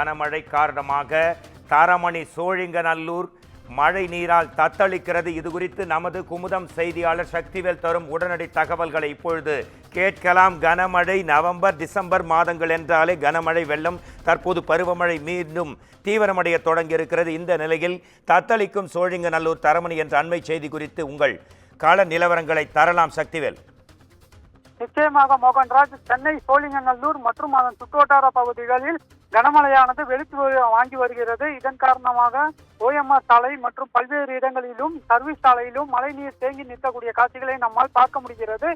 கனமழை காரணமாக தரமணி சோழிங்கநல்லூர் மழை நீரால் தத்தளிக்கிறது. இது குறித்து நமது குமுதம் செய்தியாளர் சக்திவேல் தரும் உடனடி தகவல்களை இப்பொழுது கேட்கலாம். கனமழை நவம்பர் டிசம்பர் மாதங்கள் என்றாலே கனமழை வெள்ளம், தற்போது பருவமழை மீண்டும் தீவிரமடைய தொடங்கியிருக்கிறது. இந்த நிலையில் தத்தளிக்கும் சோழிங்கநல்லூர் தரமணி என்ற அண்மை செய்தி குறித்து உங்கள் கள நிலவரங்களை தரலாம் சக்திவேல். நிச்சயமாக மோகன்ராஜ், சென்னை சோழிங்கநல்லூர் மற்றும் அதன் சுற்றுவட்டார பகுதிகளில் கனமழையானது வெளுத்து வாங்கி வருகிறது. இதன் காரணமாக OMR சாலை மற்றும் பல்வேறு இடங்களிலும் சர்வீஸ் சாலையிலும் மழைநீர் தேங்கி நிற்கக்கூடிய காட்சிகளை நம்மால் பார்க்க முடிகிறது.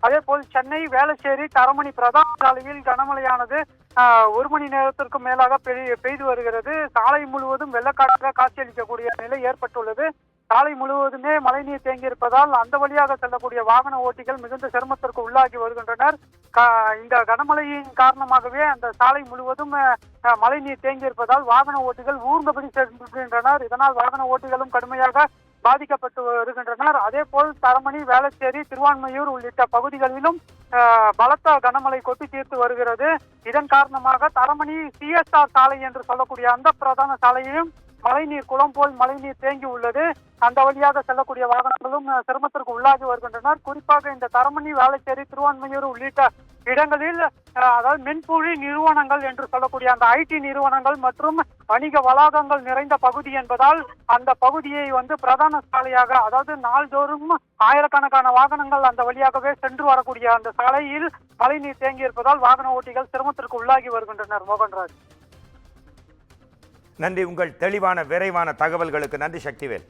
அதே போல் சென்னை வேளச்சேரி தரமணி பிரதான சாலையில் கனமழையானது 1 மணி நேரத்திற்கு மேலாக பெய்து வருகிறது. சாலை முழுவதும் வெள்ளக்காற்றாக காட்சியளிக்கக்கூடிய நிலை ஏற்பட்டுள்ளது. சாலை முழுவதுமே மழைநீர் தேங்கியிருப்பதால் அந்த வழியாக செல்லக்கூடிய வாகன ஓட்டிகள் மிகுந்த சிரமத்திற்கு உள்ளாகி வருகின்றனர். இந்த கனமழையின் காரணமாகவே அந்த சாலை முழுவதும் மழைநீர் தேங்கியிருப்பதால் வாகன ஓட்டிகள் ஊர்ந்தபடி செல்கின்றனர். இதனால் வாகன ஓட்டிகளும் கடுமையாக பாதிக்கப்பட்டு வருகின்றனர். அதே போல் தரமணி, வேளச்சேரி, திருவான்மையூர் உள்ளிட்ட பகுதிகளிலும் பலத்த கனமழை கொட்டி தீர்த்து வருகிறது. இதன் காரணமாக தரமணி CSR சாலை என்று சொல்லக்கூடிய அந்த பிரதான சாலையிலும் மழைநீர் குளம் போல் மழைநீர் தேங்கி உள்ளது. அந்த வழியாக செல்லக்கூடிய வாகனங்களும் சிரமத்திற்கு உள்ளாகி வருகின்றனர். குறிப்பாக இந்த தரமணி, வேளச்சேரி, திருவான்மையூர் உள்ளிட்ட இடங்களில் அதாவது மென்பொழி நிறுவனங்கள் என்று சொல்லக்கூடிய அந்த IT நிறுவனங்கள் மற்றும் வணிக வளாகங்கள் நிறைந்த பகுதி என்பதால் அந்த பகுதியை பிரதான சாலையாக, அதாவது நாள்தோறும் ஆயிரக்கணக்கான வாகனங்கள் அந்த வழியாகவே சென்று வரக்கூடிய அந்த சாலையில் மழைநீர் தேங்கி இருப்பதால் வாகன ஓட்டிகள் சிரமத்திற்கு உள்ளாகி வருகின்றனர். மோகன்ராஜ், நன்றி. உங்கள் தெளிவான விரைவான தகவல்களுக்கு நன்றி சக்திவேல்.